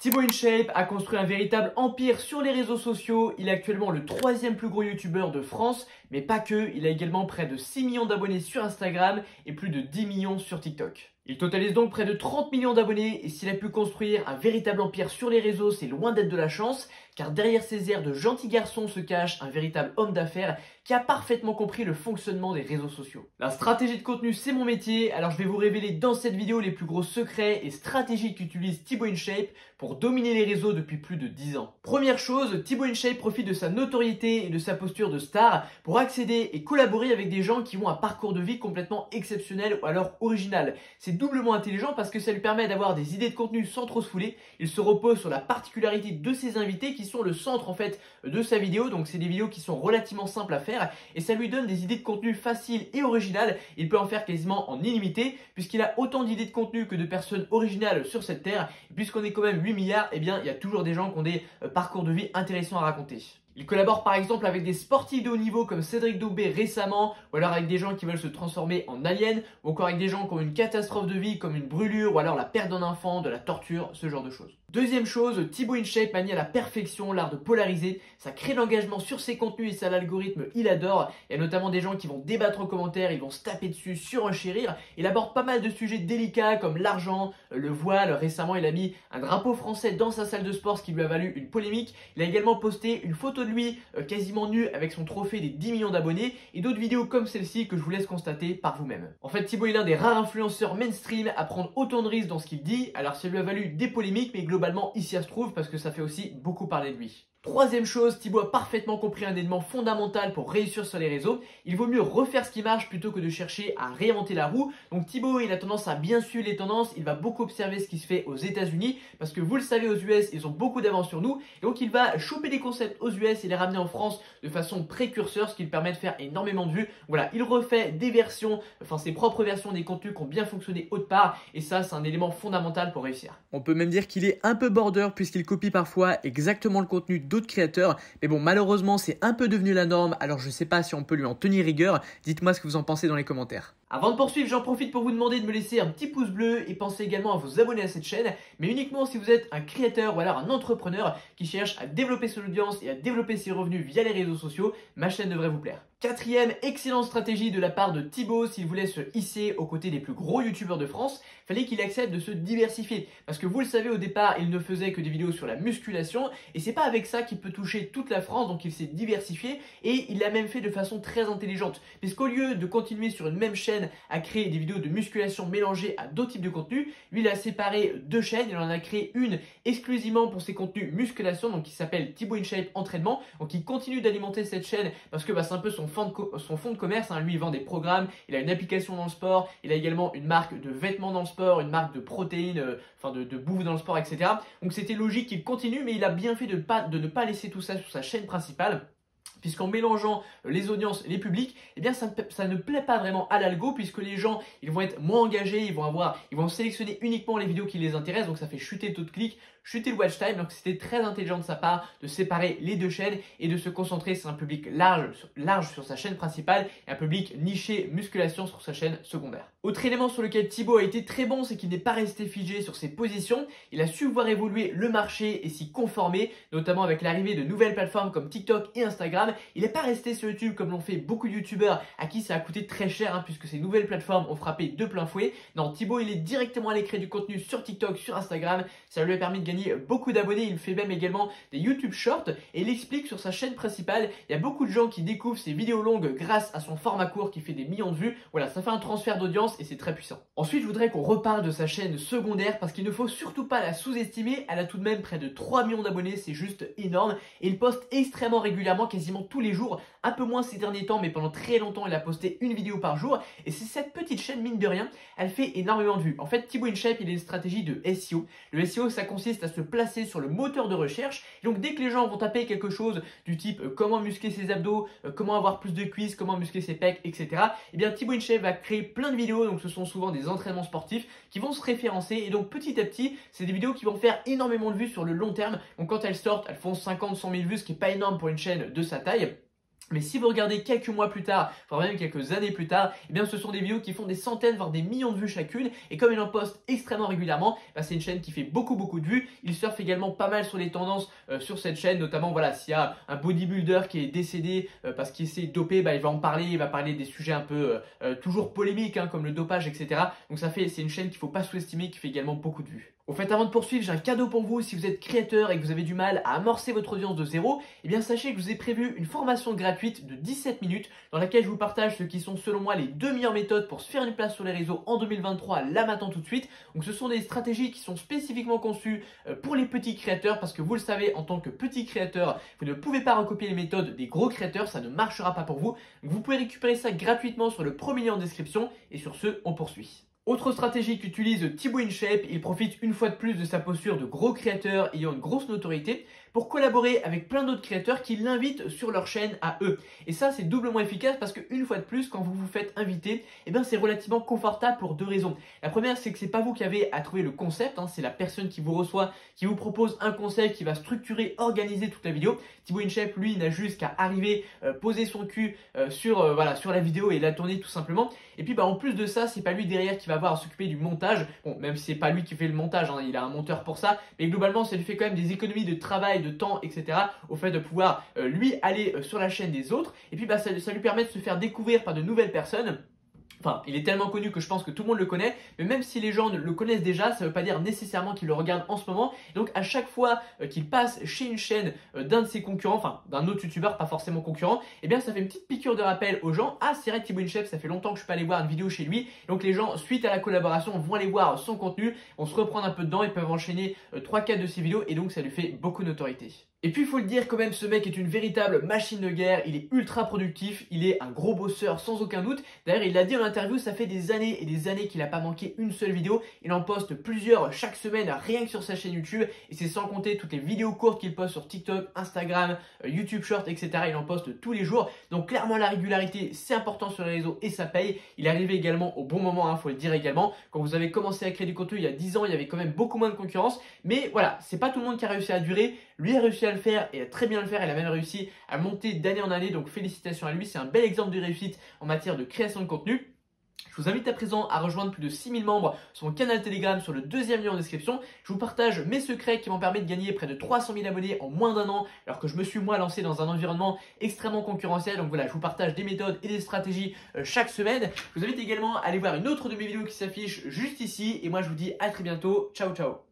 Thibaut InShape a construit un véritable empire sur les réseaux sociaux. Il est actuellement le troisième plus gros youtubeur de France, mais pas que. Il a également près de 6 millions d'abonnés sur Instagram et plus de 10 millions sur TikTok. Il totalise donc près de 30 millions d'abonnés et s'il a pu construire un véritable empire sur les réseaux, c'est loin d'être de la chance, car derrière ces airs de gentil garçon se cache un véritable homme d'affaires qui a parfaitement compris le fonctionnement des réseaux sociaux. La stratégie de contenu, c'est mon métier, alors je vais vous révéler dans cette vidéo les plus gros secrets et stratégies qu'utilise Thibaut InShape pour dominer les réseaux depuis plus de 10 ans. Première chose, Thibaut InShape profite de sa notoriété et de sa posture de star pour accéder et collaborer avec des gens qui ont un parcours de vie complètement exceptionnel ou alors original. C'est doublement intelligent parce que ça lui permet d'avoir des idées de contenu sans trop se fouler. Il se repose sur la particularité de ses invités qui sont le centre en fait de sa vidéo, donc c'est des vidéos qui sont relativement simples à faire et ça lui donne des idées de contenu faciles et originales. Il peut en faire quasiment en illimité puisqu'il a autant d'idées de contenu que de personnes originales sur cette terre. Et puisqu'on est quand même 8 milliards, eh bien il y a toujours des gens qui ont des parcours de vie intéressants à raconter. Il collabore par exemple avec des sportifs de haut niveau comme Cédric Doumbé récemment, ou alors avec des gens qui veulent se transformer en aliens, ou encore avec des gens qui ont une catastrophe de vie comme une brûlure, ou alors la perte d'un enfant, de la torture, ce genre de choses. Deuxième chose, Thibaut InShape manie à la perfection l'art de polariser, ça crée de l'engagement sur ses contenus et ça l'algorithme il adore. Il y a notamment des gens qui vont débattre en commentaire, ils vont se taper dessus, surenchérir. Il aborde pas mal de sujets délicats comme l'argent, le voile. Récemment il a mis un drapeau français dans sa salle de sport, ce qui lui a valu une polémique. Il a également posté une photo de lui quasiment nu avec son trophée des 10 millions d'abonnés et d'autres vidéos comme celle-ci que je vous laisse constater par vous-même. En fait Thibaut est l'un des rares influenceurs mainstream à prendre autant de risques dans ce qu'il dit, alors ça lui a valu des polémiques mais globalement il s'y retrouve parce que ça fait aussi beaucoup parler de lui. Troisième chose, Thibaut a parfaitement compris un élément fondamental pour réussir sur les réseaux. Il vaut mieux refaire ce qui marche plutôt que de chercher à réinventer la roue. Donc Thibaut, il a tendance à bien suivre les tendances. Il va beaucoup observer ce qui se fait aux États-Unis parce que vous le savez, aux US, ils ont beaucoup d'avance sur nous. Et donc il va choper des concepts aux US et les ramener en France de façon précurseur, ce qui lui permet de faire énormément de vues. Voilà, il refait des versions, enfin ses propres versions des contenus qui ont bien fonctionné autre part. Et ça, c'est un élément fondamental pour réussir. On peut même dire qu'il est un peu border puisqu'il copie parfois exactement le contenu d'autres créateurs, mais bon, malheureusement c'est un peu devenu la norme, alors je sais pas si on peut lui en tenir rigueur. Dites-moi ce que vous en pensez dans les commentaires. Avant de poursuivre, j'en profite pour vous demander de me laisser un petit pouce bleu et pensez également à vous abonner à cette chaîne, mais uniquement si vous êtes un créateur ou alors un entrepreneur qui cherche à développer son audience et à développer ses revenus via les réseaux sociaux, ma chaîne devrait vous plaire. Quatrième excellente stratégie de la part de Thibaut, s'il voulait se hisser aux côtés des plus gros youtubeurs de France, fallait qu'il accepte de se diversifier. Parce que vous le savez, au départ, il ne faisait que des vidéos sur la musculation et c'est pas avec ça qu'il peut toucher toute la France, donc il s'est diversifié et il l'a même fait de façon très intelligente. Puisqu'au lieu de continuer sur une même chaîne à créer des vidéos de musculation mélangées à d'autres types de contenus, lui il a séparé deux chaînes, il en a créé une exclusivement pour ses contenus musculation, donc qui s'appelle Thibaut InShape Entraînement, donc il continue d'alimenter cette chaîne parce que c'est un peu son fond de commerce, hein. Lui il vend des programmes, il a une application dans le sport, il a également une marque de vêtements dans le sport, une marque de protéines, de bouffe dans le sport, etc. Donc c'était logique qu'il continue, mais il a bien fait de ne pas laisser tout ça sur sa chaîne principale. Puisqu'en mélangeant les audiences et les publics, eh bien ça ne plaît pas vraiment à l'algo puisque les gens ils vont être moins engagés, ils vont sélectionner uniquement les vidéos qui les intéressent, donc ça fait chuter le taux de clic, chuter le watch time. Donc c'était très intelligent de sa part de séparer les deux chaînes et de se concentrer sur un public large sur sa chaîne principale et un public niché musculation sur sa chaîne secondaire. Autre élément sur lequel Thibaut a été très bon, c'est qu'il n'est pas resté figé sur ses positions. Il a su voir évoluer le marché et s'y conformer, notamment avec l'arrivée de nouvelles plateformes comme TikTok et Instagram. Il n'est pas resté sur YouTube comme l'ont fait beaucoup de youtubeurs à qui ça a coûté très cher puisque ces nouvelles plateformes ont frappé de plein fouet. Non, Thibaut il est directement allé créer du contenu sur TikTok, sur Instagram. Ça lui a permis de gagner beaucoup d'abonnés. Il fait même également des YouTube Shorts et il explique sur sa chaîne principale. Il y a beaucoup de gens qui découvrent ses vidéos longues grâce à son format court qui fait des millions de vues. Voilà, ça fait un transfert d'audience et c'est très puissant. Ensuite, je voudrais qu'on reparle de sa chaîne secondaire parce qu'il ne faut surtout pas la sous-estimer. Elle a tout de même près de 3 millions d'abonnés, c'est juste énorme. Et il poste extrêmement régulièrement, quasiment tous les jours, un peu moins ces derniers temps, mais pendant très longtemps, il a posté une vidéo par jour. Et c'est cette petite chaîne, mine de rien, elle fait énormément de vues. En fait, Thibaut InShape, il a une stratégie de SEO. Le SEO, ça consiste à se placer sur le moteur de recherche. Et donc, dès que les gens vont taper quelque chose du type comment muscler ses abdos, comment avoir plus de cuisses, comment muscler ses pecs, etc., eh bien, Thibaut InShape va créer plein de vidéos. Donc, ce sont souvent des entraînements sportifs qui vont se référencer. Et donc, petit à petit, c'est des vidéos qui vont faire énormément de vues sur le long terme. Donc, quand elles sortent, elles font 50, 100 000 vues, ce qui n'est pas énorme pour une chaîne de sa taille. Mais si vous regardez quelques mois plus tard, voire même quelques années plus tard, eh bien ce sont des vidéos qui font des centaines voire des millions de vues chacune. Et comme il en poste extrêmement régulièrement, bah, c'est une chaîne qui fait beaucoup de vues. Il surfe également pas mal sur les tendances sur cette chaîne, notamment voilà, s'il y a un bodybuilder qui est décédé parce qu'il s'est dopé, bah, il va en parler, il va parler des sujets un peu toujours polémiques hein, comme le dopage, etc. Donc c'est une chaîne qu'il ne faut pas sous-estimer, qui fait également beaucoup de vues. Au fait, avant de poursuivre, j'ai un cadeau pour vous. Si vous êtes créateur et que vous avez du mal à amorcer votre audience de zéro, eh bien sachez que je vous ai prévu une formation gratuite de 17 minutes dans laquelle je vous partage ce qui sont selon moi les 2 meilleures méthodes pour se faire une place sur les réseaux en 2023, là maintenant tout de suite. Donc ce sont des stratégies qui sont spécifiquement conçues pour les petits créateurs parce que vous le savez, en tant que petit créateur, vous ne pouvez pas recopier les méthodes des gros créateurs, ça ne marchera pas pour vous. Donc vous pouvez récupérer ça gratuitement sur le premier lien en description et sur ce, on poursuit. Autre stratégie qu'utilise Thibaut InShape, il profite une fois de plus de sa posture de gros créateur ayant une grosse notoriété pour collaborer avec plein d'autres créateurs qui l'invitent sur leur chaîne à eux. Et ça, c'est doublement efficace parce qu'une fois de plus, quand vous vous faites inviter, eh ben, c'est relativement confortable pour 2 raisons. La première, c'est que c'est pas vous qui avez à trouver le concept, hein, c'est la personne qui vous reçoit, qui vous propose un concept, qui va structurer, organiser toute la vidéo. Thibaut InShape, lui, n'a juste qu'à arriver, poser son cul sur la vidéo et la tourner tout simplement. Et puis, bah, en plus de ça, c'est pas lui derrière qui va avoir à s'occuper du montage. Bon, même si c'est pas lui qui fait le montage, hein, il a un monteur pour ça. Mais globalement, ça lui fait quand même des économies de travail, de temps, etc. au fait de pouvoir lui aller sur la chaîne des autres. Et puis, bah, ça lui permet de se faire découvrir par de nouvelles personnes. Enfin, il est tellement connu que je pense que tout le monde le connaît, mais même si les gens le connaissent déjà, ça ne veut pas dire nécessairement qu'ils le regardent en ce moment. Et donc, à chaque fois qu'il passe chez une chaîne d'un de ses concurrents, enfin d'un autre youtubeur, pas forcément concurrent, eh bien ça fait une petite piqûre de rappel aux gens. Ah, c'est vrai, Thibaut InShape, ça fait longtemps que je peux aller voir une vidéo chez lui. Donc les gens, suite à la collaboration, vont aller voir son contenu, vont se reprendre un peu dedans, ils peuvent enchaîner 3-4 de ses vidéos et donc ça lui fait beaucoup de notoriété. Et puis il faut le dire quand même, ce mec est une véritable machine de guerre, il est ultra productif, il est un gros bosseur sans aucun doute. D'ailleurs il l'a dit en interview, ça fait des années et des années qu'il n'a pas manqué une seule vidéo. Il en poste plusieurs chaque semaine rien que sur sa chaîne YouTube. Et c'est sans compter toutes les vidéos courtes qu'il poste sur TikTok, Instagram, YouTube Short, etc. Il en poste tous les jours. Donc clairement la régularité c'est important sur les réseaux et ça paye. Il est arrivé également au bon moment, hein, faut le dire également. Quand vous avez commencé à créer du contenu il y a 10 ans, il y avait quand même beaucoup moins de concurrence. Mais voilà, c'est pas tout le monde qui a réussi à durer. Lui a réussi à le faire et à très bien le faire. Il a même réussi à monter d'année en année. Donc félicitations à lui. C'est un bel exemple de réussite en matière de création de contenu. Je vous invite à présent à rejoindre plus de 6000 membres sur mon canal Telegram sur le deuxième lien en description. Je vous partage mes secrets qui m'ont permis de gagner près de 300 000 abonnés en moins d'un an alors que je me suis moi lancé dans un environnement extrêmement concurrentiel. Donc voilà, je vous partage des méthodes et des stratégies chaque semaine. Je vous invite également à aller voir une autre de mes vidéos qui s'affiche juste ici et moi je vous dis à très bientôt. Ciao ciao.